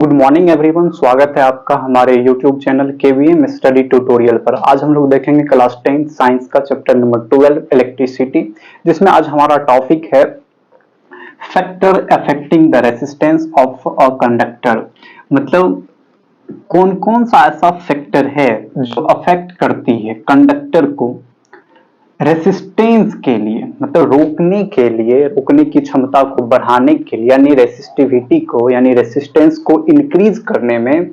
Good morning everyone, स्वागत है आपका हमारे YouTube channel KVM study tutorial पर। आज हम लोग देखेंगे क्लास 10 साइंस का चैप्टर नंबर 12 इलेक्ट्रिसिटी, जिसमें आज हमारा टॉपिक है factor affecting the resistance of a conductor. मतलब कौन कौन सा ऐसा फैक्टर है जो अफेक्ट करती है कंडक्टर को रेसिस्टेंस के लिए, मतलब रोकने के लिए, रोकने की क्षमता को बढ़ाने के लिए, यानी रेसिस्टिविटी को यानी रेसिस्टेंस को इंक्रीज करने में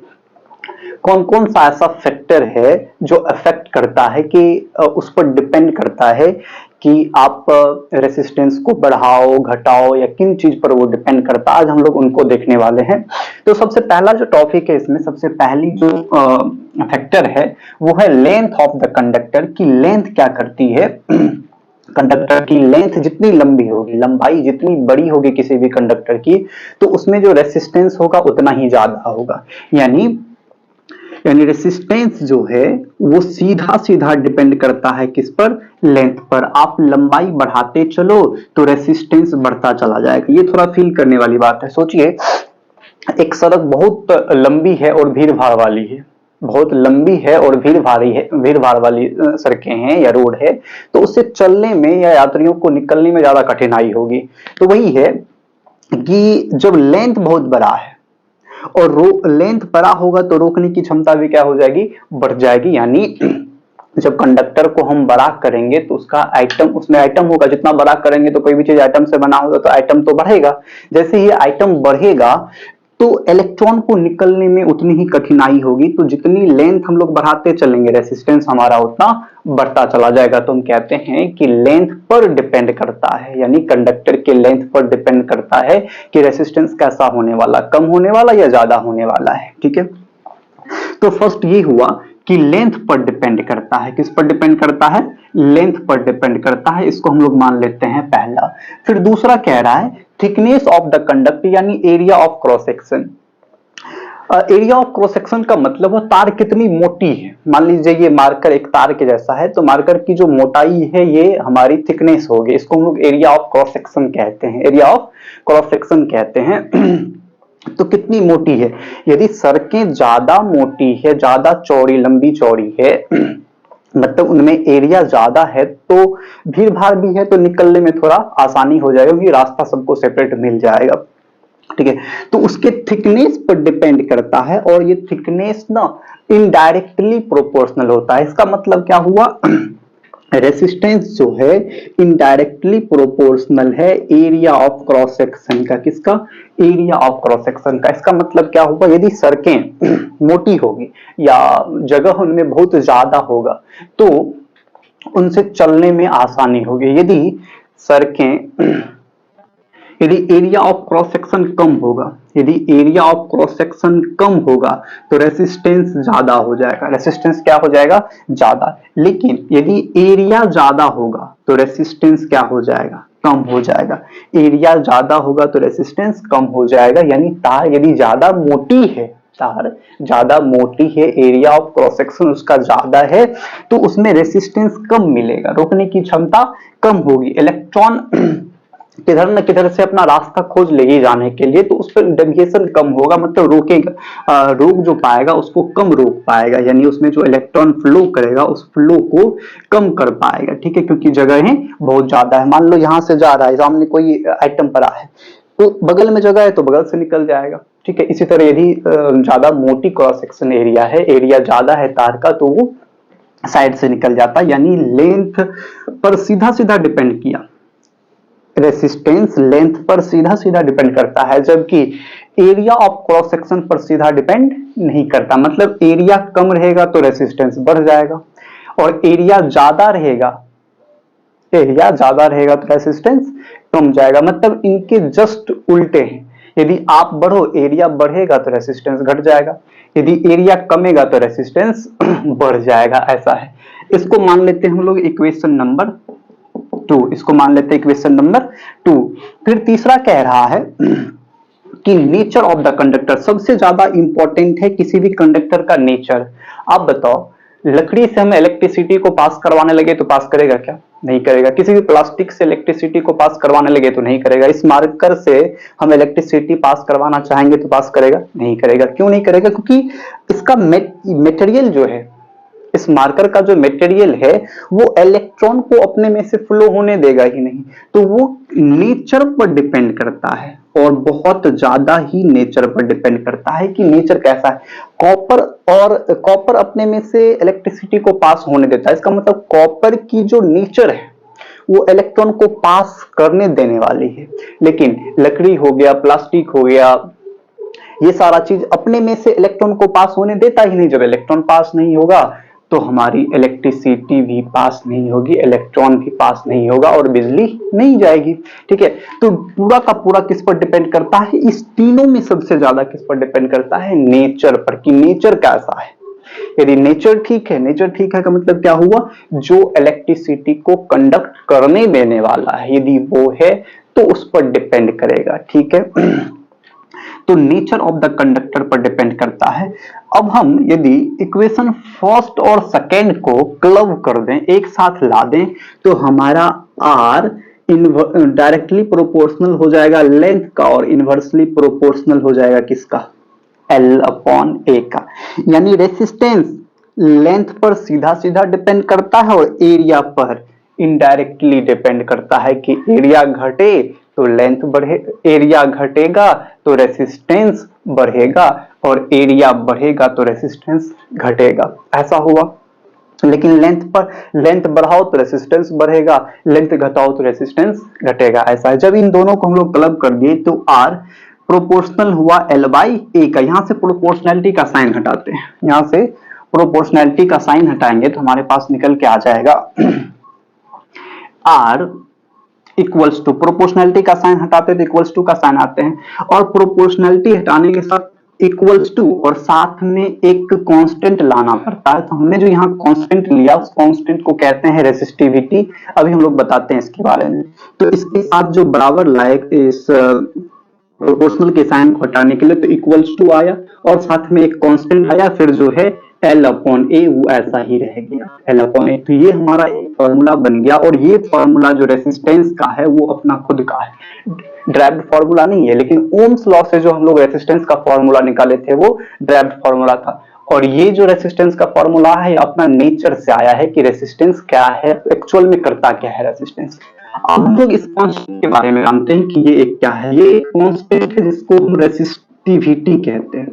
कौन कौन सा ऐसा फैक्टर है जो अफेक्ट करता है कि उस पर डिपेंड करता है कि आप रेसिस्टेंस को बढ़ाओ घटाओ या किन चीज पर वो डिपेंड करता है। आज हम लोग उनको देखने वाले हैं। तो सबसे पहला जो टॉपिक है इसमें, सबसे पहली जो फैक्टर है वो है लेंथ ऑफ द कंडक्टर की लेंथ क्या करती है। कंडक्टर की लेंथ जितनी लंबी होगी, लंबाई जितनी बड़ी होगी किसी भी कंडक्टर की, तो उसमें जो रेसिस्टेंस होगा उतना ही ज्यादा होगा। यानी रेसिस्टेंस जो है वो सीधा सीधा डिपेंड करता है किस पर, लेंथ पर। आप लंबाई बढ़ाते चलो तो रेसिस्टेंस बढ़ता चला जाएगा। ये थोड़ा फील करने वाली बात है। सोचिए, एक सड़क बहुत लंबी है और भीड़ भाड़ वाली है, बहुत लंबी है और भीड़ भाड़ वाली सड़कें हैं या रोड है, तो उससे चलने में या यात्रियों को निकलने में ज्यादा कठिनाई होगी। तो वही है कि जब लेंथ बहुत बड़ा है और लेंथ बड़ा होगा तो रोकने की क्षमता भी क्या हो जाएगी, बढ़ जाएगी। यानी जब कंडक्टर को हम बड़ा करेंगे तो उसका आइटम, उसमें आइटम होगा, जितना बड़ा करेंगे तो कोई भी चीज आइटम से बना होगा तो आइटम तो बढ़ेगा। जैसे ही आइटम बढ़ेगा तो इलेक्ट्रॉन को निकलने में उतनी ही कठिनाई होगी। तो जितनी लेंथ हम लोग बढ़ाते चलेंगे रेसिस्टेंस हमारा उतना बढ़ता चला जाएगा। तो हम कहते हैं कि लेंथ पर डिपेंड करता है, यानी कंडक्टर के लेंथ पर डिपेंड करता है कि रेसिस्टेंस कैसा होने वाला, कम होने वाला या ज्यादा होने वाला है। ठीक है, तो फर्स्ट ये हुआ कि लेंथ पर डिपेंड करता है। किस पर डिपेंड करता है, लेंथ पर डिपेंड करता है। इसको हम लोग मान लेते हैं पहला। फिर दूसरा कह रहा है थिकनेस ऑफ द कंडक्टर यानी area of cross section. Area of cross section का मतलब है तार कितनी मोटी है। मान लीजिए ये मार्कर एक तार के जैसा है, तो मार्कर की जो मोटाई है ये हमारी थिकनेस होगी। इसको हम लोग एरिया ऑफ क्रॉस सेक्शन कहते हैं, एरिया ऑफ क्रॉस सेक्शन कहते हैं। तो कितनी मोटी है, यदि सड़कें ज्यादा मोटी है, ज्यादा चौड़ी, लंबी चौड़ी है, मतलब उनमें एरिया ज्यादा है, तो भीड़ भाड़ भी है तो निकलने में थोड़ा आसानी हो जाएगा क्योंकि रास्ता सबको सेपरेट मिल जाएगा। ठीक है, तो उसके थिकनेस पर डिपेंड करता है और ये थिकनेस ना इनडायरेक्टली प्रोपोर्शनल होता है। इसका मतलब क्या हुआ, रेसिस्टेंस जो है इनडायरेक्टली प्रोपोर्शनल है एरिया ऑफ क्रॉस सेक्शन का। किसका, एरिया ऑफ क्रॉस सेक्शन का। इसका मतलब क्या होगा, यदि सड़कें मोटी होगी या जगह उनमें बहुत ज्यादा होगा तो उनसे चलने में आसानी होगी। यदि एरिया ऑफ क्रॉस सेक्शन कम होगा, यदि एरिया ऑफ क्रॉस सेक्शन कम होगा तो रेसिस्टेंस ज्यादा हो जाएगा। रेसिस्टेंस क्या हो जाएगा, ज्यादा। लेकिन यदि एरिया ज्यादा होगा तो रेसिस्टेंस क्या हो जाएगा, कम हो जाएगा। एरिया ज्यादा होगा तो रेसिस्टेंस कम हो जाएगा। यानी तार यदि ज्यादा मोटी है, तार ज्यादा मोटी है, एरिया ऑफ क्रॉस सेक्शन उसका ज्यादा है, तो उसमें रेसिस्टेंस कम मिलेगा, रोकने की क्षमता कम होगी। इलेक्ट्रॉन किधर न किधर से अपना रास्ता खोज लेगी जाने के लिए, तो उस पर डेविएशन कम होगा, मतलब रोकेगा, रोक जो पाएगा उसको कम रोक पाएगा। यानी उसमें जो इलेक्ट्रॉन फ्लो करेगा उस फ्लो को कम कर पाएगा। ठीक है, क्योंकि जगह बहुत ज्यादा है। मान लो यहाँ से जा रहा है, सामने कोई आइटम पड़ा है तो बगल में जगह है तो बगल से निकल जाएगा। ठीक है, इसी तरह यदि ज्यादा मोटी क्रॉस सेक्शन एरिया है, एरिया ज्यादा है तार का, तो वो साइड से निकल जाता है। यानी लेंथ पर सीधा सीधा डिपेंड किया, रेसिस्टेंस लेंथ पर सीधा सीधा डिपेंड करता है, जबकि एरिया ऑफ क्रॉस सेक्शन पर सीधा डिपेंड नहीं करता। मतलब एरिया कम रहेगा तो रेसिस्टेंस बढ़ जाएगा और एरिया ज्यादा रहेगा तो रेसिस्टेंस कम जाएगा। मतलब इनके जस्ट उल्टे हैं। यदि आप बढ़ो, एरिया बढ़ेगा तो रेसिस्टेंस घट जाएगा, यदि एरिया कमेगा तो रेसिस्टेंस बढ़ जाएगा। ऐसा है। इसको मान लेते हैं हम लोग इक्वेशन नंबर 2। इसको मान लेते हैं इक्वेशन नंबर 2। फिर तीसरा कह रहा है कि नेचर ऑफ द कंडक्टर। सबसे ज्यादा इंपॉर्टेंट है किसी भी कंडक्टर का नेचर। आप बताओ, लकड़ी से हम इलेक्ट्रिसिटी को पास करवाने लगे तो पास करेगा क्या, नहीं करेगा। किसी भी प्लास्टिक से इलेक्ट्रिसिटी को पास करवाने लगे तो नहीं करेगा। इस मार्कर से हम इलेक्ट्रिसिटी पास करवाना चाहेंगे तो पास करेगा? नहीं करेगा। क्यों नहीं करेगा? क्योंकि इसका मटेरियल जो है, इस मार्कर का जो मटेरियल है वो इलेक्ट्रॉन को अपने में से फ्लो होने देगा ही नहीं। तो वो नेचर पर डिपेंड करता है, और बहुत ज्यादा ही नेचर पर डिपेंड करता है कि नेचर कैसा है। कॉपर अपने में से इलेक्ट्रिसिटी को पास होने देता है। इसका मतलब कॉपर की जो नेचर है वो इलेक्ट्रॉन को पास करने देने वाली है। लेकिन लकड़ी हो गया, प्लास्टिक हो गया, ये सारा चीज अपने में से इलेक्ट्रॉन को पास होने देता ही नहीं। जब इलेक्ट्रॉन पास नहीं होगा तो हमारी इलेक्ट्रिसिटी भी पास नहीं होगी, इलेक्ट्रॉन भी पास नहीं होगा और बिजली नहीं जाएगी। ठीक है, तो पूरा का पूरा किस पर डिपेंड करता है? इस तीनों में सबसे ज्यादा किस पर डिपेंड करता है? नेचर पर, कि नेचर कैसा है। यदि नेचर ठीक है, नेचर ठीक है का मतलब क्या हुआ? जो इलेक्ट्रिसिटी को कंडक्ट करने देने वाला है यदि वो है तो उस पर डिपेंड करेगा। ठीक है, तो नेचर ऑफ द कंडक्टर पर डिपेंड करता है। अब हम यदि इक्वेशन फर्स्ट और सेकेंड को क्लब कर दें, एक साथ ला दें, तो हमारा आर डायरेक्टली प्रोपोर्शनल हो जाएगा लेंथ का और इनवर्सली प्रोपोर्शनल हो जाएगा किसका? L अपॉन ए का। यानी रेसिस्टेंस लेंथ पर सीधा सीधा डिपेंड करता है और एरिया पर इनडायरेक्टली डिपेंड करता है कि एरिया घटे तो लेंथ बढ़े, एरिया घटेगा तो रेसिस्टेंस बढ़ेगा और एरिया बढ़ेगा तो रेसिस्टेंस घटेगा। ऐसा हुआ। लेकिन लेंथ बढ़ाओ तो रेसिस्टेंस बढ़ेगा, लेंथ घटाओ तो रेसिस्टेंस घटेगा। ऐसा है। जब इन दोनों को हम लोग क्लब कर दिए तो आर प्रोपोर्शनल हुआ L बाई ए का। यहां से प्रोपोर्शनैलिटी का साइन हटाते हैं, यहां से प्रोपोर्शनैलिटी का साइन हटाएंगे तो हमारे पास निकल के आ जाएगा आर इक्वल्स टू, प्रोपोर्शनैलिटी का साइन हटाते तो इक्वल्स टू का साइन आते हैं, और प्रोपोर्शनैलिटी हटाने के साथ इक्वल्स टू और साथ में एक कांस्टेंट लाना पड़ता है। तो हमने जो यहाँ कांस्टेंट लिया उस कांस्टेंट को कहते हैं रेसिस्टिविटी। अभी हम लोग बताते हैं इसके बारे में। तो इसके साथ जो बराबर लायक इस प्रोपोर्शनल के साइन को हटाने के लिए तो इक्वल्स टू आया और साथ में एक कांस्टेंट आया, फिर जो है L अपॉन ए वो ऐसा ही रह गया, L अपॉन ए। तो ये हमारा एक फॉर्मूला बन गया, और ये फॉर्मूला जो रेसिस्टेंस का है वो अपना खुद का है, ड्राइव्ड फॉर्मूला नहीं है। लेकिन ओम्स लॉ से जो हम लोग रेसिस्टेंस का फॉर्मूला निकाले थे वो ड्राइव्ड फॉर्मूला था। और ये जो रेसिस्टेंस का फॉर्मूला है अपना नेचर से आया है कि रेसिस्टेंस क्या है, एक्चुअल में करता क्या है रेसिस्टेंस। अब हम लोग इस कांस्टेंट के बारे में जानते हैं कि ये एक क्या है। ये एक कांस्टेंट है जिसको हम रेसिस्टिविटी कहते हैं।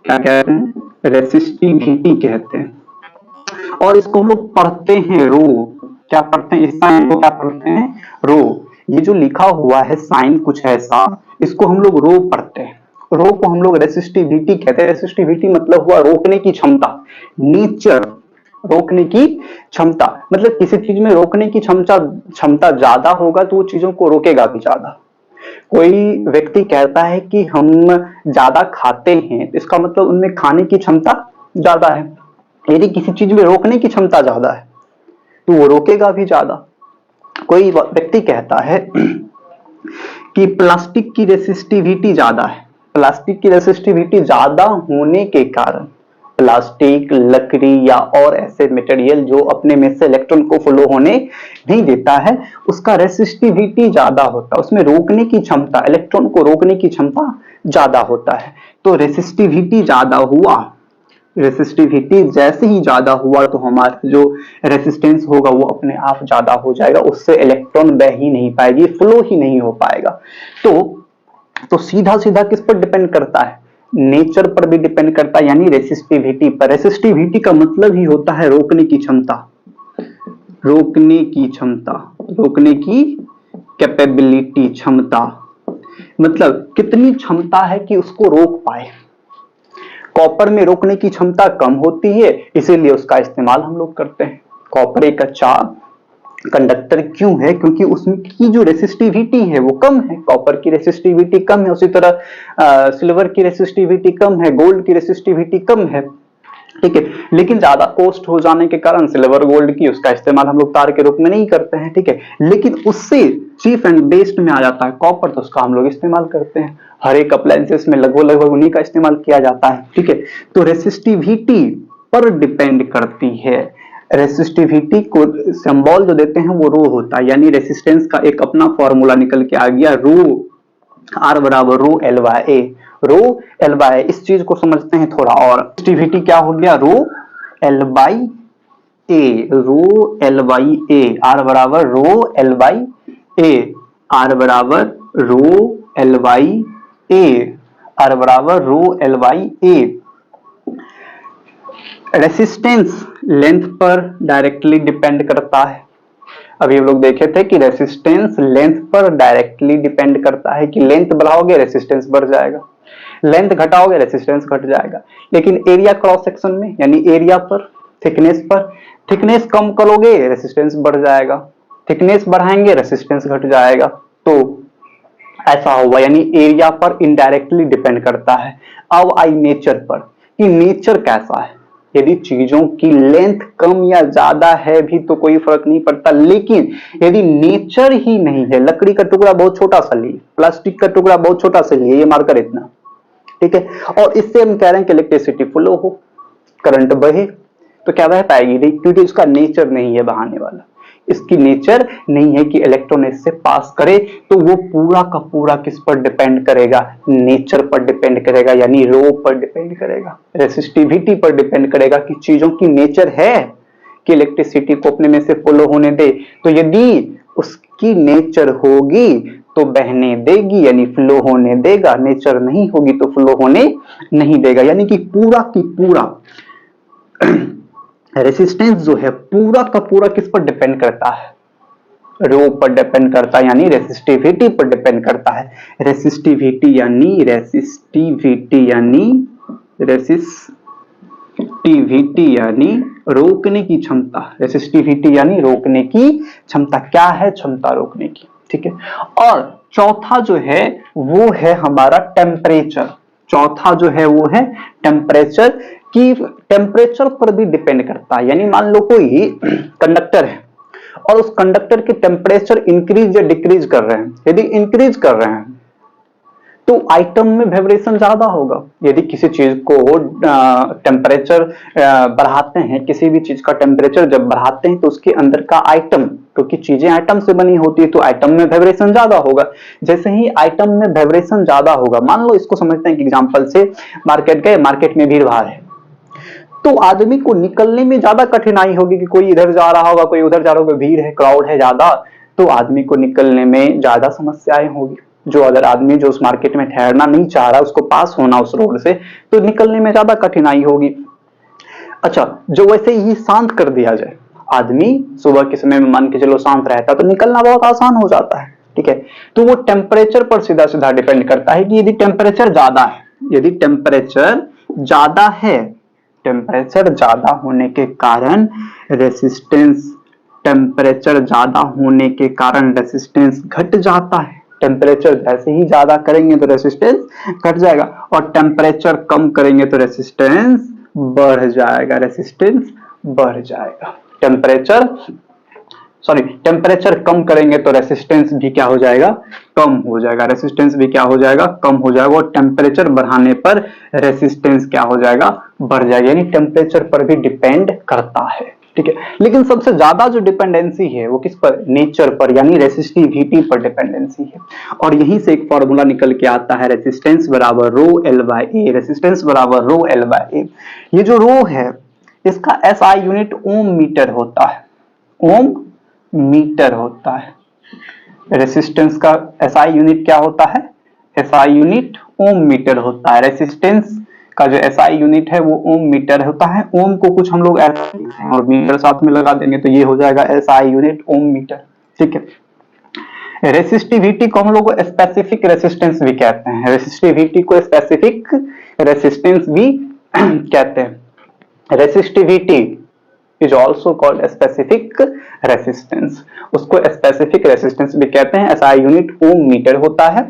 क्या कहते हैं? रेसिस्टिविटी कहते हैं। और इसको हम लोग पढ़ते हैं रो। क्या पढ़ते हैं? इस साइन को क्या पढ़ते हैं? रो। ये जो लिखा हुआ है साइन कुछ ऐसा, इसको हम लोग रो पढ़ते हैं। रो को हम लोग रेसिस्टिविटी कहते हैं। रेसिस्टिविटी मतलब हुआ रोकने की क्षमता, नेचर, रोकने की क्षमता। मतलब किसी चीज में रोकने की क्षमता ज्यादा होगा तो वो चीजों को रोकेगा भी ज्यादा। कोई व्यक्ति कहता है कि हम ज्यादा खाते हैं तो इसका मतलब उनमें खाने की क्षमता ज्यादा है। यदि किसी चीज में रोकने की क्षमता ज्यादा है तो वो रोकेगा भी ज्यादा। कोई व्यक्ति कहता है कि प्लास्टिक की रेसिस्टिविटी ज्यादा है। प्लास्टिक की रेसिस्टिविटी ज्यादा होने के कारण प्लास्टिक, लकड़ी या और ऐसे मटेरियल जो अपने में से इलेक्ट्रॉन को फ्लो होने नहीं देता है उसका रेसिस्टिविटी ज्यादा होता है, उसमें रोकने की क्षमता, इलेक्ट्रॉन को रोकने की क्षमता ज्यादा होता है। तो रेसिस्टिविटी ज्यादा हुआ, रेसिस्टिविटी जैसे ही ज्यादा हुआ तो हमारा जो रेसिस्टेंस होगा वो अपने आप ज्यादा हो जाएगा, उससे इलेक्ट्रॉन बह ही नहीं पाएगी, फ्लो ही नहीं हो पाएगा। तो सीधा सीधा किस पर डिपेंड करता है? नेचर पर भी डिपेंड करता है, यानी रेसिस्टिविटी पर। रेसिस्टिविटी का मतलब ही होता है रोकने की क्षमता, रोकने की क्षमता, रोकने की कैपेबिलिटी, क्षमता। मतलब कितनी क्षमता है कि उसको रोक पाए। कॉपर में रोकने की क्षमता कम होती है इसीलिए उसका इस्तेमाल हम लोग करते हैं। कॉपर एक अच्छा कंडक्टर क्यों है? क्योंकि उसकी जो रेसिस्टिविटी है वो कम है। कॉपर की रेसिस्टिविटी कम है, उसी तरह सिल्वर की रेसिस्टिविटी कम है, गोल्ड की रेसिस्टिविटी कम है। ठीक है, लेकिन ज्यादा कॉस्ट हो जाने के कारण सिल्वर गोल्ड की उसका इस्तेमाल हम लोग तार के रूप में नहीं करते हैं। ठीक है, लेकिन उससे चीफ एंड बेस्ट में आ जाता है कॉपर, तो उसका हम लोग इस्तेमाल करते हैं। हर एक अप्लायंसेस में लगभग उन्हीं का इस्तेमाल किया जाता है। ठीक है, तो रेसिस्टिविटी पर डिपेंड करती है रेसिस्टिविटी को सिंबल जो देते हैं वो रो होता है, यानी रेसिस्टेंस का एक अपना फॉर्मूला निकल के आ गया, रो आर बराबर rho L by A. Rho L by, इस चीज को समझते हैं थोड़ा और। रेसिस्टिविटी क्या हो गया, rho L by A, rho L by A, r बराबर rho L by A, r बराबर rho L by A, r बराबर rho L by a. Resistance length पर डायरेक्टली डिपेंड करता है। अभी हम लोग देखे थे कि रेसिस्टेंस लेंथ पर डायरेक्टली डिपेंड करता है, कि लेंथ बढ़ाओगे रेसिस्टेंस बढ़ जाएगा, लेंथ घटाओगे रेसिस्टेंस घट जाएगा। लेकिन एरिया क्रॉस सेक्शन में, यानी एरिया पर, थिकनेस पर, थिकनेस कम करोगे रेसिस्टेंस बढ़ जाएगा, थिकनेस बढ़ाएंगे रेसिस्टेंस घट जाएगा। तो ऐसा हुआ, यानी एरिया पर इनडायरेक्टली डिपेंड करता है। अब आई नेचर पर, कि नेचर कैसा है। यदि चीजों की लेंथ कम या ज्यादा है भी तो कोई फर्क नहीं पड़ता, लेकिन यदि नेचर ही नहीं है, लकड़ी का टुकड़ा बहुत छोटा सा लिए, प्लास्टिक का टुकड़ा बहुत छोटा सा लिए, ये मार्कर इतना, ठीक है, और इससे हम कह रहे हैं कि इलेक्ट्रिसिटी फ्लो हो, करंट बहे, तो क्या बह पाएगी नहीं, क्योंकि इसका नेचर नहीं है बहाने वाला, इसकी नेचर नहीं है कि इलेक्ट्रॉन इससे पास करे। तो वो पूरा का पूरा किस पर डिपेंड करेगा, नेचर पर डिपेंड करेगा, यानी रो पर डिपेंड करेगा, रेसिस्टिविटी पर डिपेंड करेगा, कि चीजों की नेचर है कि इलेक्ट्रिसिटी को अपने में से फ्लो होने दे। तो यदि उसकी नेचर होगी तो बहने देगी, यानी फ्लो होने देगा, नेचर नहीं होगी तो फ्लो होने नहीं देगा। यानी कि पूरा की पूरा रेसिस्टेंस जो है पूरा का पूरा किस पर डिपेंड करता है, रो पर डिपेंड करता है, यानी रेसिस्टिविटी पर डिपेंड करता है। रेसिस्टिविटी यानी रोकने की क्षमता, रेसिस्टिविटी यानी रोकने की क्षमता। क्या है क्षमता रोकने की, ठीक है। और चौथा जो है वो है हमारा टेम्परेचर। चौथा जो है वो है टेम्परेचर, कि टेम्परेचर पर भी डिपेंड करता है। यानी मान लो कोई कंडक्टर है और उस कंडक्टर के टेम्परेचर इंक्रीज या डिक्रीज कर रहे हैं, यदि इंक्रीज कर रहे हैं तो आइटम में वाइब्रेशन ज्यादा होगा। यदि किसी चीज को टेम्परेचर बढ़ाते हैं, किसी भी चीज का टेम्परेचर जब बढ़ाते हैं तो उसके अंदर का आइटम, क्योंकि चीजें आइटम से बनी होती है तो आइटम में वाइब्रेशन ज्यादा होगा। जैसे ही आइटम में वाइब्रेशन ज्यादा होगा, मान लो इसको समझते हैं कि एग्जांपल से मार्केट गए, मार्केट में भीड़ भाड़ है, तो आदमी को निकलने में ज्यादा कठिनाई होगी, कि कोई इधर जा रहा होगा, कोई उधर जा रहा होगा, भीड़ है, क्राउड है ज्यादा, तो आदमी को निकलने में ज्यादा समस्याएं होगी। जो अगर आदमी जो उस मार्केट में ठहरना नहीं चाह रहा, उसको पास होना उस रोड से, तो निकलने में ज्यादा कठिनाई होगी। अच्छा, जो वैसे ही शांत कर दिया जाए, आदमी सुबह के समय में मान के चलो शांत रहता, तो निकलना बहुत आसान हो जाता है, ठीक है। तो वो टेम्परेचर पर सीधा सीधा डिपेंड करता है, कि यदि टेम्परेचर ज्यादा है, यदि टेम्परेचर ज्यादा है, टेम्परेचर ज्यादा होने के कारण रेसिस्टेंस, टेम्परेचर ज्यादा होने के कारण रेसिस्टेंस घट जाता है। टेम्परेचर जैसे ही ज्यादा करेंगे तो रेसिस्टेंस घट जाएगा, और टेम्परेचर कम करेंगे तो रेसिस्टेंस बढ़ जाएगा, रेसिस्टेंस बढ़ जाएगा। टेम्परेचर कम करेंगे तो रेसिस्टेंस भी क्या हो जाएगा, कम हो जाएगा, रेसिस्टेंस भी क्या हो जाएगा, कम हो जाएगा। और टेम्परेचर बढ़ाने पर रेसिस्टेंस क्या हो जाएगा, बढ़ जाएगा। यानी टेम्परेचर पर भी डिपेंड करता है, ठीक है। लेकिन सबसे ज्यादा जो डिपेंडेंसी है वो किस पर, नेचर पर, यानी रेसिस्टिविटी पर डिपेंडेंसी है। और यहीं से एक फॉर्मूला निकल के आता है, रेसिस्टेंस बराबर rho L by A, resistance बराबर रो एल बाय ए। ये जो रो है इसका एसआई यूनिट ओम मीटर होता है, ओम मीटर होता है। रेसिस्टेंस का एसआई यूनिट क्या होता है, एसआई यूनिट ओम मीटर होता है। रेसिस्टेंस का जो एसआई यूनिट है वो ओम मीटर होता है। ओम को कुछ हम लोग ऐसे लिखते हैं और मीटर साथ में लगा देंगे तो ये हो जाएगा एसआई यूनिट ओम मीटर, ठीक है। रेसिस्टिविटी को हम लोग स्पेसिफिक रेसिस्टेंस भी कहते हैं, रेसिस्टिविटी को स्पेसिफिक रेसिस्टेंस भी कहते हैं। Resistivity is also called specific resistance, उसको स्पेसिफिक रेसिस्टेंस भी कहते हैं। एसआई यूनिट ओम मीटर होता है,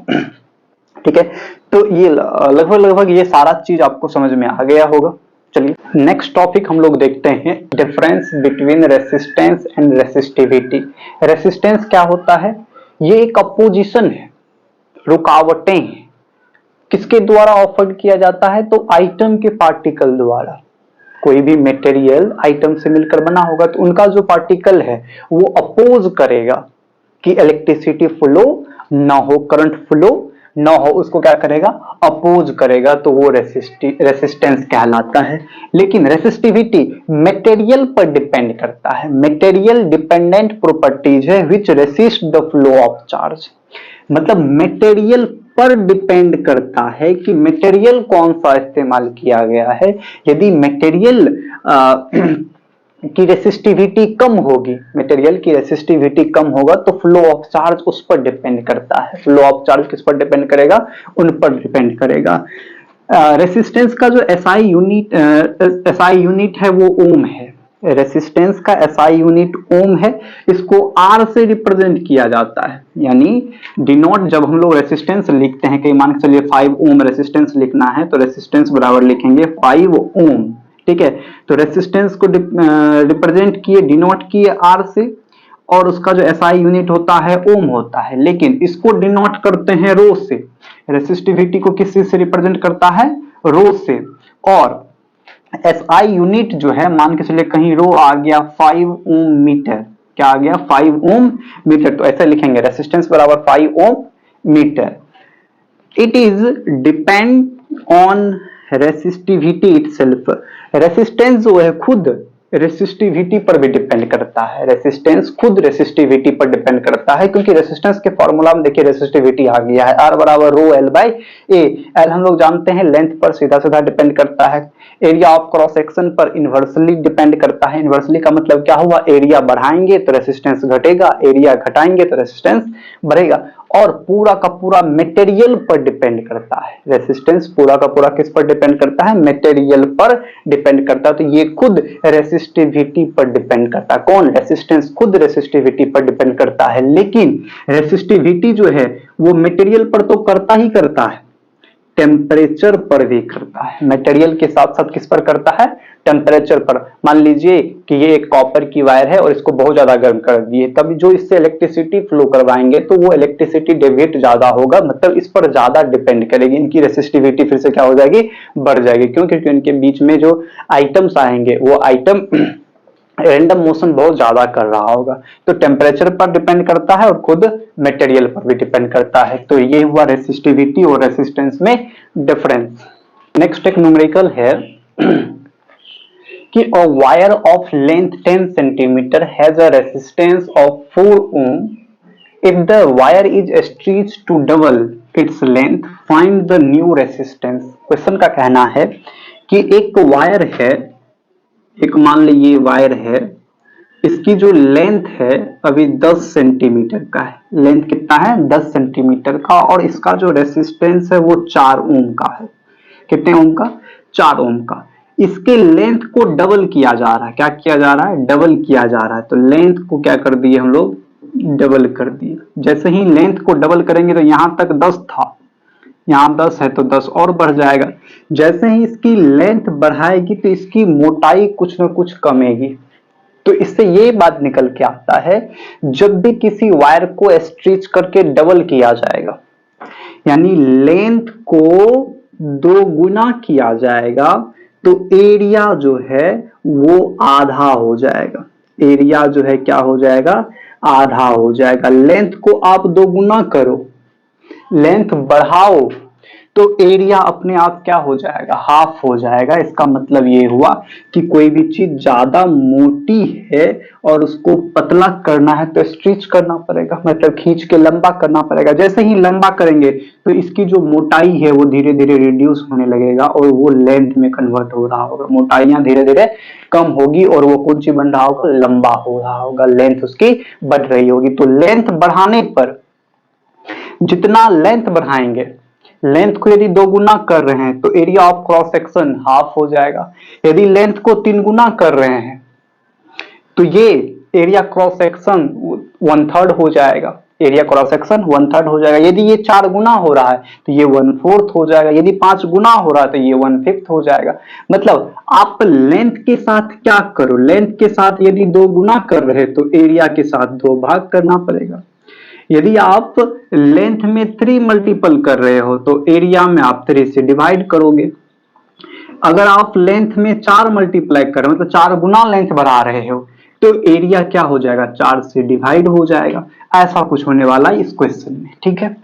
ठीक है। तो ये लगभग ये सारा चीज आपको समझ में आ गया होगा। चलिए नेक्स्ट टॉपिक हम लोग देखते हैं, difference between resistance and resistivity. Resistance क्या होता है, ये एक अपोजिशन है, रुकावटें हैं। किसके द्वारा ऑफर किया जाता है, तो आइटम के पार्टिकल द्वारा। कोई भी मटेरियल आइटम से मिलकर बना होगा तो उनका जो पार्टिकल है वो अपोज करेगा कि इलेक्ट्रिसिटी फ्लो ना हो, करंट फ्लो ना हो, उसको क्या करेगा, अपोज करेगा, तो वो रेसिस्टेंस कहलाता है। लेकिन रेसिस्टिविटी मटेरियल पर डिपेंड करता है, मटेरियल डिपेंडेंट प्रॉपर्टीज है which resist the flow of charge. मतलब मटेरियल पर डिपेंड करता है कि मटेरियल कौन सा इस्तेमाल किया गया है। यदि मटेरियल की रेसिस्टिविटी कम होगी, मटेरियल की रेसिस्टिविटी कम होगा तो फ्लो ऑफ चार्ज उस पर डिपेंड करता है। फ्लो ऑफ चार्ज किस पर डिपेंड करेगा, उन पर डिपेंड करेगा। रेसिस्टेंस का जो एसआई यूनिट है वो ओम है। रेसिस्टेंस का एसआई यूनिट ओम है, इसको आर से रिप्रेजेंट किया जाता है। यानी डिनोट जब हम लोग रेसिस्टेंस लिखते हैं, कहीं मान के चलिए 5 ओम रेसिस्टेंस लिखना है तो रेसिस्टेंस बराबर लिखेंगे 5 ओम, ठीक है। तो रेसिस्टेंस को रिप्रेजेंट किए, डिनोट किए आर से, और उसका जो एसआई यूनिट होता है ओम होता है, लेकिन इसको डिनोट करते हैं रो से। रेसिस्टिविटी को किस चीज से रिप्रेजेंट करता है, रो से। और एसआई यूनिट जो है, मान के चलिए कहीं रो आ गया 5 ओम मीटर, क्या आ गया 5 ओम मीटर, तो ऐसे लिखेंगे रेसिस्टेंस बराबर 5 ohm metre. It is depend on resistivity itself. Resistance जो है खुद रेसिस्टिविटी पर भी डिपेंड करता है, रेसिस्टेंस खुद रेसिस्टिविटी पर डिपेंड करता है, क्योंकि रेसिस्टेंस के फॉर्मूला में देखिए रेसिस्टिविटी आ गया है, R बराबर rho L by A. L हम लोग जानते हैं लेंथ पर सीधा सीधा डिपेंड करता है, एरिया ऑफ क्रॉस सेक्शन पर इनवर्सली डिपेंड करता है। इनवर्सली का मतलब क्या हुआ, एरिया बढ़ाएंगे तो रेसिस्टेंस घटेगा, एरिया घटाएंगे तो रेसिस्टेंस बढ़ेगा। और पूरा का पूरा मटेरियल पर डिपेंड करता है, रेसिस्टेंस पूरा का पूरा किस पर डिपेंड करता है, मटेरियल पर डिपेंड करता है। तो ये खुद रेसिस्टिविटी पर डिपेंड करता है। कौन, रेसिस्टेंस खुद रेसिस्टिविटी पर डिपेंड करता है, लेकिन रेसिस्टिविटी जो है वो मटेरियल पर तो करता ही करता है, टेम्परेचर पर भी करता है। मटेरियल के साथ साथ किस पर करता है, टेम्परेचर पर। मान लीजिए कि ये एक कॉपर की वायर है और इसको बहुत ज्यादा गर्म कर दिए, तब जो इससे इलेक्ट्रिसिटी फ्लो करवाएंगे तो वो इलेक्ट्रिसिटी डेविएट ज्यादा होगा, मतलब इस पर ज्यादा डिपेंड करेगी, इनकी रेसिस्टिविटी फिर से क्या हो जाएगी, बढ़ जाएगी। क्यों, क्योंकि इनके बीच में जो आइटम्स आएंगे वो आइटम रैंडम मोशन बहुत ज्यादा कर रहा होगा। तो टेम्परेचर पर डिपेंड करता है और खुद मटेरियल पर भी डिपेंड करता है। तो ये हुआ रेसिस्टिविटी और रेसिस्टेंस में डिफरेंस। नेक्स्ट एक न्यूमेरिकल है कि a wire of length 10 centimeter has a resistance of 4 ohm. If the wire is stretched to double its length, find the new resistance. Question का कहना है कि एक वायर है, एक मान लीजिए वायर है, इसकी जो लेंथ है अभी 10 सेंटीमीटर का है, लेंथ कितना है 10 सेंटीमीटर का, और इसका जो रेसिस्टेंस है वो 4 ओम का है। कितने ओम का, 4 ओम का। इसके लेंथ को डबल किया जा रहा है, क्या किया जा रहा है, डबल किया जा रहा है। तो लेंथ को क्या कर दिए हम लोग, डबल कर दिए। जैसे ही लेंथ को डबल करेंगे तो यहां तक 10 था, यहाँ 10 है तो 10 और बढ़ जाएगा। जैसे ही इसकी लेंथ बढ़ाएगी तो इसकी मोटाई कुछ ना कुछ कमेगी। तो इससे ये बात निकल के आता है, जब भी किसी वायर को स्ट्रेच करके डबल किया जाएगा, यानी लेंथ को 2 गुना किया जाएगा, तो एरिया जो है वो आधा हो जाएगा। एरिया जो है क्या हो जाएगा, आधा हो जाएगा। लेंथ को आप 2 गुना करो, लेंथ बढ़ाओ तो एरिया अपने आप क्या हो जाएगा, हाफ हो जाएगा। इसका मतलब ये हुआ कि कोई भी चीज ज्यादा मोटी है और उसको पतला करना है तो स्ट्रेच करना पड़ेगा, मतलब खींच के लंबा करना पड़ेगा। जैसे ही लंबा करेंगे तो इसकी जो मोटाई है वो धीरे धीरे रिड्यूस होने लगेगा और वो लेंथ में कन्वर्ट हो रहा होगा, मोटाइयां धीरे धीरे कम होगी और वो कौन सी बन रहा होगा, लंबा हो रहा होगा, लेंथ उसकी बढ़ रही होगी। तो लेंथ बढ़ाने पर, जितना लेंथ बढ़ाएंगे, लेंथ को यदि 2 गुना कर रहे हैं तो area of cross section half हो जाएगा। यदि लेंथ को 3 गुना कर रहे हैं तो ये एरिया क्रॉस सेक्शन 1/3 हो जाएगा, एरिया क्रॉस सेक्शन 1/3 हो जाएगा। यदि ये 4 गुना हो रहा है तो ये 1/4 हो जाएगा, यदि 5 गुना हो रहा है तो ये 1/5 हो जाएगा। मतलब आप लेंथ के साथ क्या करो, लेंथ के साथ यदि 2 गुना कर रहे तो एरिया के साथ 2 भाग करना पड़ेगा। यदि आप लेंथ में 3 मल्टीपल कर रहे हो तो एरिया में आप 3 से डिवाइड करोगे। अगर आप लेंथ में 4 मल्टीप्लाई करें, मतलब 4 गुना लेंथ बढ़ा रहे हो, तो एरिया क्या हो जाएगा, 4 से डिवाइड हो जाएगा। ऐसा कुछ होने वाला है इस क्वेश्चन में, ठीक है।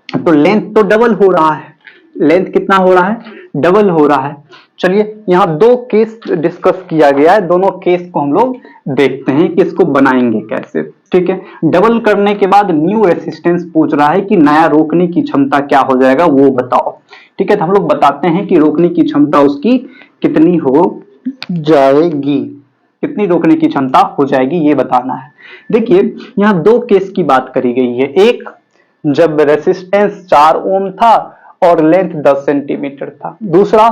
तो लेंथ तो डबल हो रहा है, लेंथ कितना हो रहा है, डबल हो रहा है। चलिए यहाँ 2 केस डिस्कस किया गया है, दोनों केस को हम लोग देखते हैं कि इसको बनाएंगे कैसे, ठीक है। डबल करने के बाद न्यू रेसिस्टेंस पूछ रहा है कि नया रोकने की क्षमता क्या हो जाएगा वो बताओ, ठीक है। तो हम लोग बताते हैं कि रोकने की क्षमता उसकी कितनी हो जाएगी, कितनी रोकने की क्षमता हो जाएगी ये बताना है। देखिए यहाँ 2 केस की बात करी गई है, एक जब रेसिस्टेंस 4 ओम था और लेंथ 10 सेंटीमीटर था, दूसरा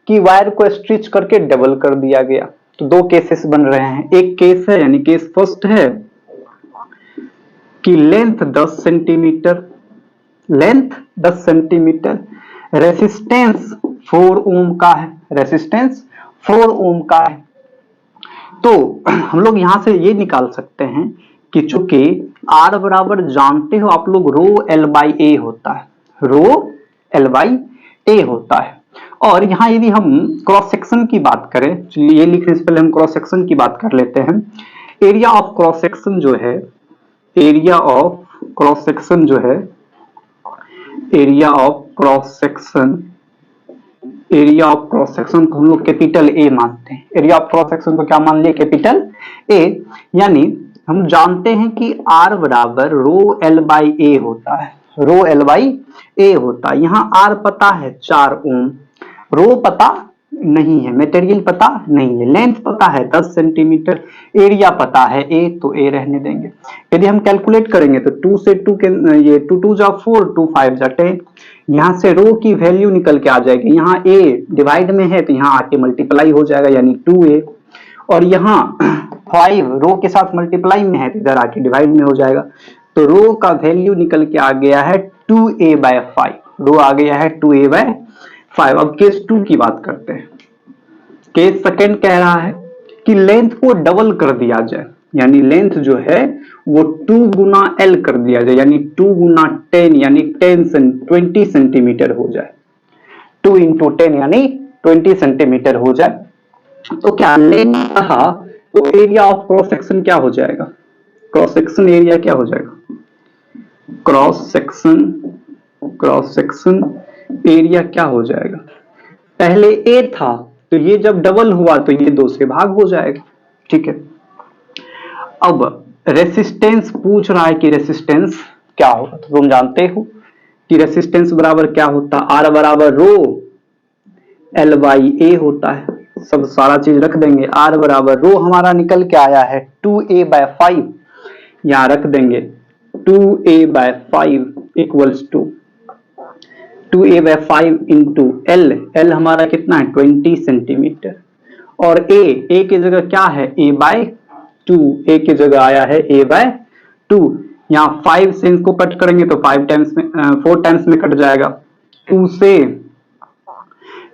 कि वायर को स्ट्रिच करके डबल कर दिया गया। तो 2 केसेस बन रहे हैं। एक केस है यानी केस फर्स्ट है कि length 10 centimetre, length 10 centimetre, resistance 4 ओम का है, रेसिस्टेंस 4 ओम का है। तो हम लोग यहां से ये निकाल सकते हैं कि चूंकि R बराबर जानते हो आप लोग रो L बाई ए होता है, रो L बाई ए होता है। और यहाँ यदि हम क्रॉस सेक्शन की बात करें, चलिए ये लिखने से पहले हम क्रॉस सेक्शन की बात कर लेते हैं। एरिया ऑफ क्रॉस सेक्शन जो है, एरिया ऑफ क्रॉस सेक्शन जो है, area of cross section, area of cross section को हम लोग कैपिटल ए मानते हैं। एरिया ऑफ क्रॉस सेक्शन को क्या मान लिया, कैपिटल ए। यानी हम जानते हैं कि R बराबर रो L बाई ए होता है, रो L बाई ए होता है। यहाँ R पता है 4 ओम, रो पता नहीं है, मटेरियल पता नहीं है, लेंथ पता है 10 सेंटीमीटर, एरिया पता है ए, तो ए रहने देंगे। यदि हम कैलकुलेट करेंगे तो 2 से 2 के ये 2 2 जा 4, 2 5 जा 10, यहाँ से रो की वैल्यू निकल के आ जाएगी। यहाँ ए डिवाइड में है तो यहाँ आके मल्टीप्लाई हो जाएगा यानी 2a, और यहाँ 5 रो के साथ मल्टीप्लाई में है तो इधर आके डिवाइड में हो जाएगा। तो रो का वैल्यू निकल के आ गया है 2a बाय 5, रो आ गया है 2a बाय 5। अब केस 2 की बात करते हैं। केस सेकंड कह रहा है कि लेंथ को डबल कर दिया जाए, यानी लेंथ जो है वो 2 गुना L कर दिया जाए, यानी 2 गुना 10 यानी 20 सेंटीमीटर हो जाए, 2 इंटू 10 यानी 20 सेंटीमीटर हो जाए। तो क्या लेंथ कहा तो एरिया ऑफ क्रॉस सेक्शन क्या हो जाएगा, क्रॉस सेक्शन एरिया क्या हो जाएगा, क्रॉस सेक्शन एरिया क्या हो जाएगा। पहले ए था तो ये जब डबल हुआ तो ये 2 से भाग हो जाएगा, ठीक है। अब रेसिस्टेंस पूछ रहा है कि रेसिस्टेंस क्या होगा, तो तुम जानते हो कि रेसिस्टेंस बराबर क्या होता है, R बराबर रो L बाई ए होता है। सब सारा चीज रख देंगे, R बराबर रो हमारा निकल के आया है 2a बाय 5, यहां रख देंगे 2a by 5 equals to 2a by 5 into L हमारा कितना है 20 सेंटीमीटर, और a की जगह क्या है a बाय 2, a की जगह आया है a बाय 2। यहाँ 5 से इनको कट करेंगे तो 4 टाइम्स में कट जाएगा 2 से।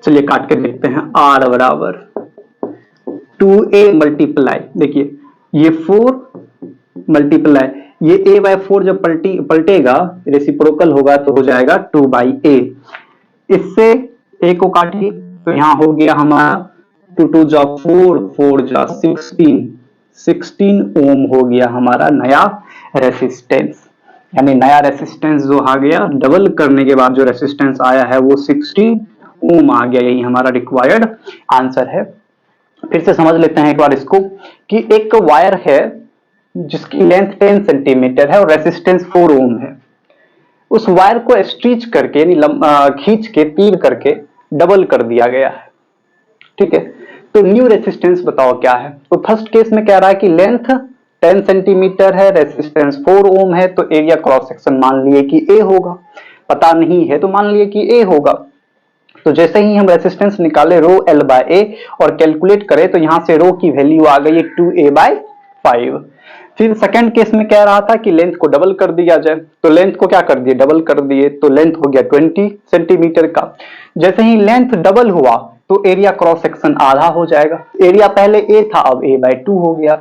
चलिए काट के देखते हैं, R बराबर 2a मल्टीप्लाई, देखिए ये 4 मल्टीप्लाई ये a बाय 4 जब पलटेगा रेसिप्रोकल होगा तो हो जाएगा 2 बाई a। इससे a को काटिए तो यहाँ हो गया हमारा 2 2 जा 4, 4 जा 16 ओम हो गया हमारा नया रेसिस्टेंस। यानी नया रेसिस्टेंस जो आ गया, डबल करने के बाद जो रेसिस्टेंस आया है वो 16 ओम आ गया, यही हमारा रिक्वायर्ड आंसर है। फिर से समझ लेते हैं एक बार इसको कि एक वायर है जिसकी लेंथ 10 सेंटीमीटर है और रेसिस्टेंस 4 ओम है। उस वायर को स्ट्रिच करके यानी खींच के पील करके डबल कर दिया गया है, ठीक है। तो न्यू रेसिस्टेंस बताओ क्या है। तो फर्स्ट केस में कह रहा है कि लेंथ 10 सेंटीमीटर है, रेसिस्टेंस 4 ओम है, तो एरिया क्रॉस सेक्शन मान लिए कि ए होगा, पता नहीं है तो मान लिए कि ए होगा। तो जैसे ही हम रेसिस्टेंस निकाले रो L बाय ए और कैलकुलेट करें तो यहां से रो की वैल्यू आ गई 2a बाय 5। फिर सेकंड केस में कह रहा था कि लेंथ को डबल कर दिया जाए, तो लेंथ को क्या कर दिए, डबल कर दिए, तो लेंथ हो गया 20 सेंटीमीटर का। जैसे ही लेंथ डबल हुआ तो एरिया क्रॉस सेक्शन आधा हो जाएगा, एरिया पहले a था अब a बाय 2 हो गया।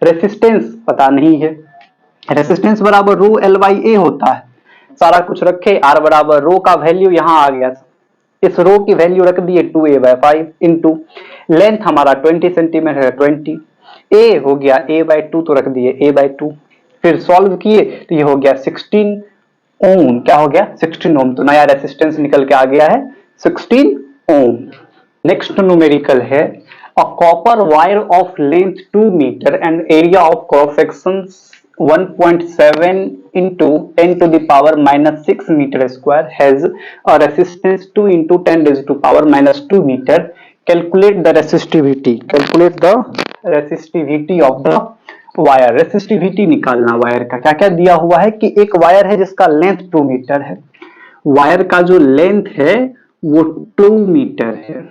रेसिस्टेंस पता नहीं है, रेसिस्टेंस बराबर रो L बाई ए होता है, सारा कुछ रखे, R बराबर रो का वैल्यू यहाँ आ गया इस रो की वैल्यू रख दी है 2a/5 इंटू लेंथ हमारा 20 सेंटीमीटर है 20, ए हो गया a/2 तो रख दिए a/2, फिर सॉल्व किए तो ये हो गया 16 ओम। क्या हो गया 16 ओम, तो नया रेसिस्टेंस निकल के आ गया है 16 ओम। नेक्स्ट न्यूमेरिकल है a copper wire of length 2 meter and area of cross section 1.7 into 10 to the power minus 6 meter square has a resistance 2 into 10 raised to power minus 2 meter. Calculate the resistivity. Calculate the resistivity of the wire. Resistivity निकालना wire का। क्या क्या दिया हुआ है कि एक wire है जिसका लेंथ 2 मीटर है, वायर का जो लेंथ है वो 2 मीटर है,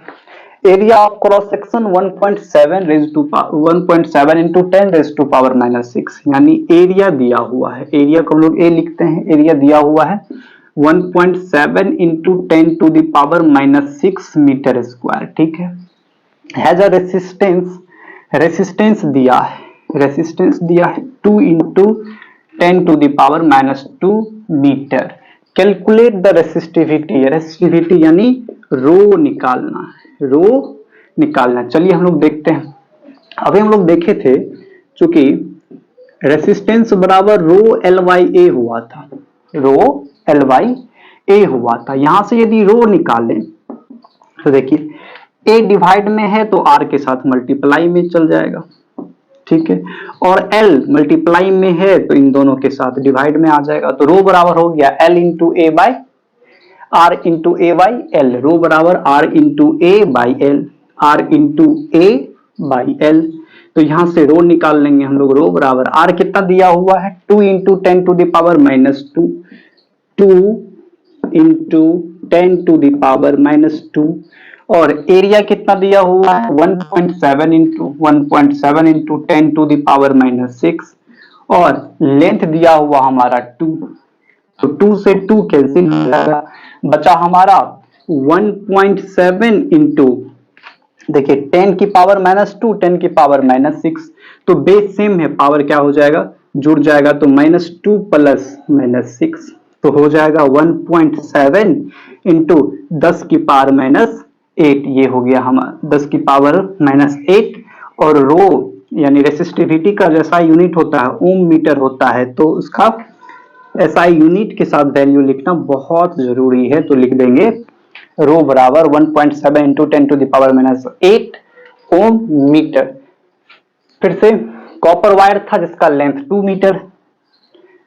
area of cross section 1.7 raise to 1.7 into 10 raise to power minus 6, यानी एरिया दिया हुआ है, एरिया को हम लोग ए लिखते हैं, एरिया दिया हुआ है 1.7 into 10 to the power minus 6 metre square. ठीक है, हैज अ रेसिस्टेंस, रेसिस्टेंस दिया है, रेसिस्टेंस दिया है 2 into 10 to the power minus 2 metre. Calculate the resistivity, resistivity यानी रो निकालना, रो निकालना। चलिए हम लोग देखते हैं। अभी हम लोग देखे थे चूंकि रेसिस्टेंस बराबर रो एल वाई ए हुआ था, रो एल वाई ए हुआ था। यहां से यदि रो निकालें तो देखिए ए डिवाइड में है तो आर के साथ मल्टीप्लाई में चल जाएगा, ठीक है, और एल मल्टीप्लाई में है तो इन दोनों के साथ डिवाइड में आ जाएगा। तो रो बराबर हो गया l into a by r into a by l, rho बराबर r into a by l, r into a by l. तो यहां से रो निकाल लेंगे हम लोग, रो बराबर आर कितना दिया हुआ है 2 into 10 to the power minus 2, 2 into 10 to the power minus 2, और एरिया कितना दिया हुआ है 1.7 into 1.7 into 10 to the power minus 6, और लेंथ दिया हुआ हमारा 2, तो 2 से 2 कैंसिल हो जाएगा, बचा हमारा 1.7 इंटू देखिए 10 की पावर माइनस 2, 10 की पावर माइनस 6, तो बेस सेम है, पावर क्या हो जाएगा जुड़ जाएगा, तो माइनस 2 प्लस माइनस 6, तो हो जाएगा 1.7 इंटू 10 की पावर माइनस 8, ये हो गया हमारा 10 की पावर माइनस 8। और रो यानी रेसिस्टिविटी का जैसा यूनिट होता है ओम मीटर होता है, तो उसका एसआई यूनिट के साथ वैल्यू लिखना बहुत जरूरी है, तो लिख देंगे रो बराबर 1.7 into 10 to the power minus 8 ohm metre. फिर से कॉपर वायर था जिसका length 2 metre,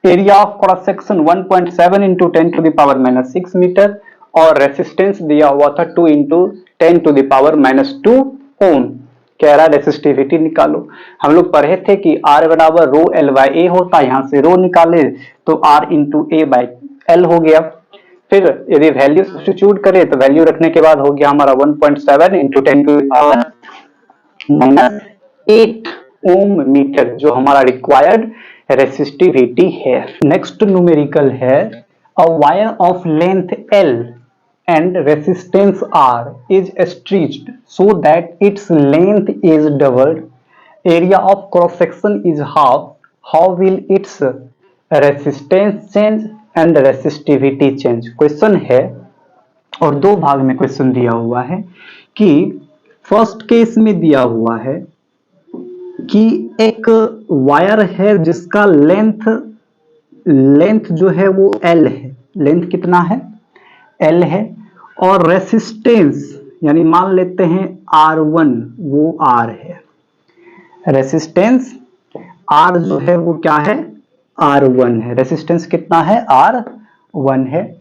area of cross section 1.7 into 10 to the power minus 6 metre, और रेसिस्टेंस दिया हुआ था 2 into 10 to the power minus 2 ohm. कह रहा है रेसिस्टिविटी निकालो। हम लोग पढ़े थे कि R बराबर रो एल बाई ए होता, यहां से रो निकाले तो R into a by L हो गया। फिर यदि वैल्यू सब्स्टिट्यूट करें तो वैल्यू रखने के बाद हो गया हमारा 1.7 into 10 to the power minus 8 ohm metre, जो हमारा रिक्वायर्ड रेसिस्टिविटी है। नेक्स्ट न्यूमेरिकल है a wire of length L and resistance R is stretched so that its length is doubled, area of cross section is half, how will its resistance change and resistivity change? Question है और दो भाग में question दिया हुआ है कि first case में दिया हुआ है कि एक वायर है जिसका लेंथ जो है वो L है, लेंथ कितना है L है, और रेसिस्टेंस यानी मान लेते हैं R1 वो R है, रेसिस्टेंस R जो है वो क्या है R1 है, रेसिस्टेंस कितना है R1 है,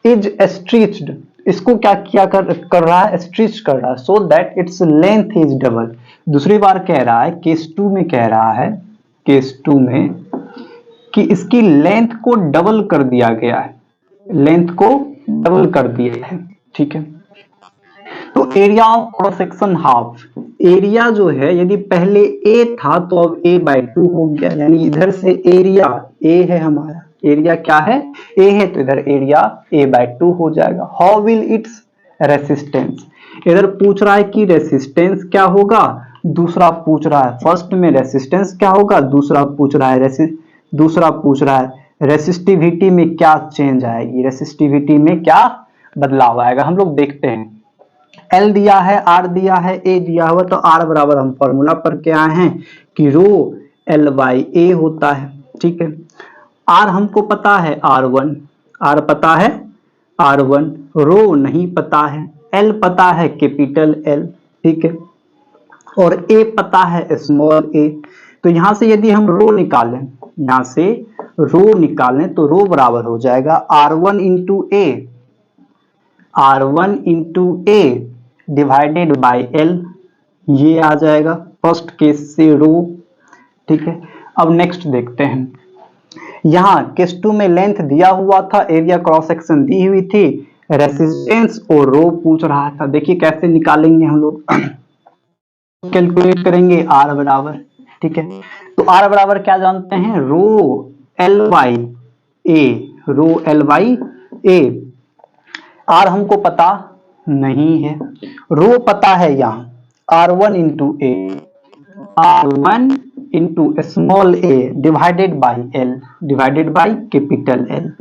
इज स्ट्रेच्ड, इसको क्या किया कर रहा है स्ट्रेच कर रहा है, so that its length is double. दूसरी बार कह रहा है केस 2 में, कह रहा है केस 2 में कि इसकी लेंथ को डबल कर दिया गया है, लेंथ को डबल कर दिया है, ठीक है। तो area of cross section half, area जो है यदि पहले ए था तो अब ए बाई 2 हो गया, यानी इधर से एरिया ए है हमारा, एरिया क्या है ए है, तो इधर एरिया ए बाई 2 हो जाएगा। हाउ विल इट्स रेसिस्टेंस, इधर पूछ रहा है कि रेसिस्टेंस क्या होगा, दूसरा पूछ रहा है फर्स्ट में रेसिस्टेंस क्या होगा, दूसरा पूछ रहा है रेसिस्टिविटी में क्या चेंज आएगी, रेसिस्टिविटी में क्या बदलाव आएगा। हम लोग देखते हैं, एल दिया है, आर दिया है, ए दिया हुआ, तो आर बराबर हम फॉर्मूला पर क्या है कि रो एल बाई ए होता है। ठीक है, आर हमको पता है R1, आर पता है R1, रो नहीं पता है, एल पता है कैपिटल एल। ठीक है, और ए पता है स्मॉल ए। तो यहां से यदि हम रो निकालें, यहां से रो निकालें तो रो बराबर हो जाएगा R1 into A, R1 into A divided by L, ये आ जाएगा फर्स्ट केस से रो। ठीक है, अब नेक्स्ट देखते हैं। यहाँ केस 2 में लेंथ दिया हुआ था, एरिया क्रॉस सेक्शन दी हुई थी, रेसिस्टेंस और रो पूछ रहा था। देखिए कैसे निकालेंगे हम लोग, कैलकुलेट करेंगे आर बराबर। ठीक है, तो आर बराबर क्या जानते हैं, rho L by A, rho L by A. R हमको पता नहीं है, रो पता है यहाँ R1 into A, R1 into small A divided by L, divided by capital L.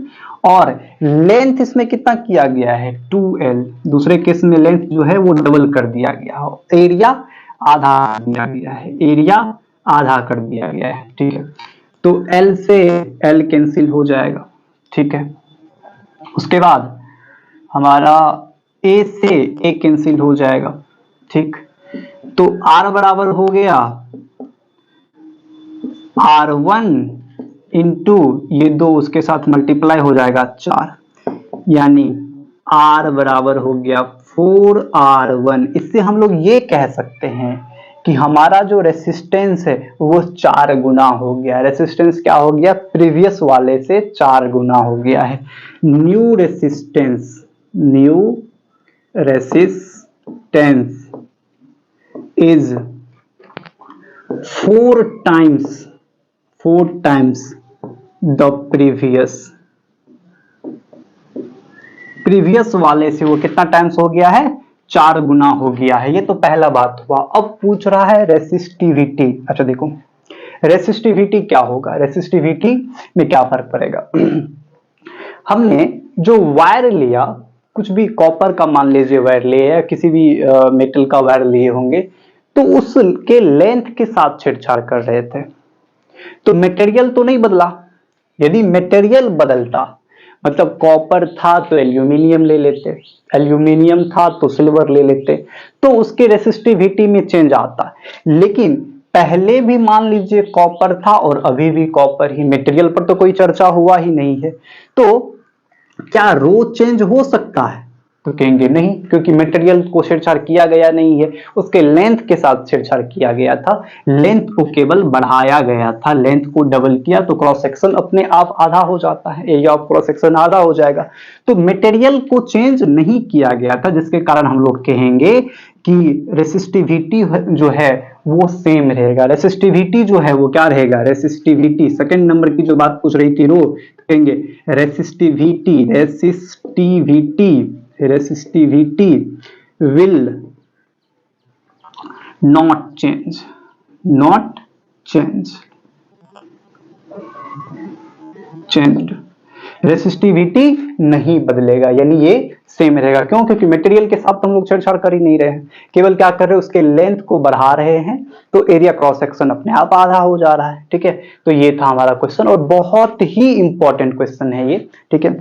और लेंथ इसमें कितना किया गया है 2L, दूसरे केस में लेंथ जो है वो डबल कर दिया गया हो, एरिया आधा दिया गया है, एरिया आधा कर दिया गया है। ठीक है, तो L से L कैंसिल हो जाएगा। ठीक है, उसके बाद हमारा A से A कैंसिल हो जाएगा। ठीक, तो R बराबर हो गया R1 इंटू ये दो उसके साथ मल्टीप्लाई हो जाएगा 4, यानी R बराबर हो गया 4R1। इससे हम लोग ये कह सकते हैं कि हमारा जो रेसिस्टेंस है वो 4 गुना हो गया। रेसिस्टेंस क्या हो गया, प्रीवियस वाले से 4 गुना हो गया है। New resistance, new resistance is 4 times the previous वाले से वो कितना टाइम्स हो गया है, 4 गुना हो गया है। ये तो पहला बात हुआ। अब पूछ रहा है रेसिस्टिविटी। अच्छा देखो, रेसिस्टिविटी क्या होगा, रेसिस्टिविटी में क्या फर्क पड़ेगा। हमने जो वायर लिया, कुछ भी कॉपर का मान लीजिए वायर लिए या किसी भी मेटल का वायर लिए होंगे, तो उसके लेंथ के साथ छेड़छाड़ कर रहे थे, तो मटेरियल तो नहीं बदला। यदि मटेरियल बदलता, मतलब कॉपर था तो एल्यूमिनियम ले लेते, एल्यूमिनियम था तो सिल्वर ले लेते, तो उसके रेसिस्टिविटी में चेंज आता। लेकिन पहले भी मान लीजिए कॉपर था और अभी भी कॉपर ही, मटेरियल पर तो कोई चर्चा हुआ ही नहीं है, तो क्या रो चेंज हो सकता है, तो कहेंगे नहीं, क्योंकि मटेरियल को छेड़छाड़ किया गया नहीं है, उसके लेंथ के साथ छेड़छाड़ किया गया था, लेंथ को केवल बढ़ाया गया था, लेंथ को डबल किया तो क्रॉस सेक्शन अपने आप आधा हो जाता है, एरिया ऑफ क्रॉस सेक्शन आधा हो जाएगा। तो मटेरियल को चेंज नहीं किया गया था, जिसके कारण हम लोग कहेंगे कि रेसिस्टिविटी जो है वो सेम रहेगा। रेसिस्टिविटी जो है वो क्या रहेगा, रेसिस्टिविटी सेकंड नंबर की जो बात पूछ रही थी रो, कहेंगे resistivity, resistivity will not change, changed। Resistivity नहीं बदलेगा, यानी ये सेम रहेगा। क्यों, क्योंकि मटेरियल के साथ हम लोग छेड़छाड़ कर ही नहीं रहे हैं, केवल क्या कर रहे हैं, उसके लेंथ को बढ़ा रहे हैं, तो एरिया क्रॉस सेक्शन अपने आप आधा हो जा रहा है। ठीक है, तो ये था हमारा क्वेश्चन और बहुत ही इंपॉर्टेंट क्वेश्चन है ये। ठीक है,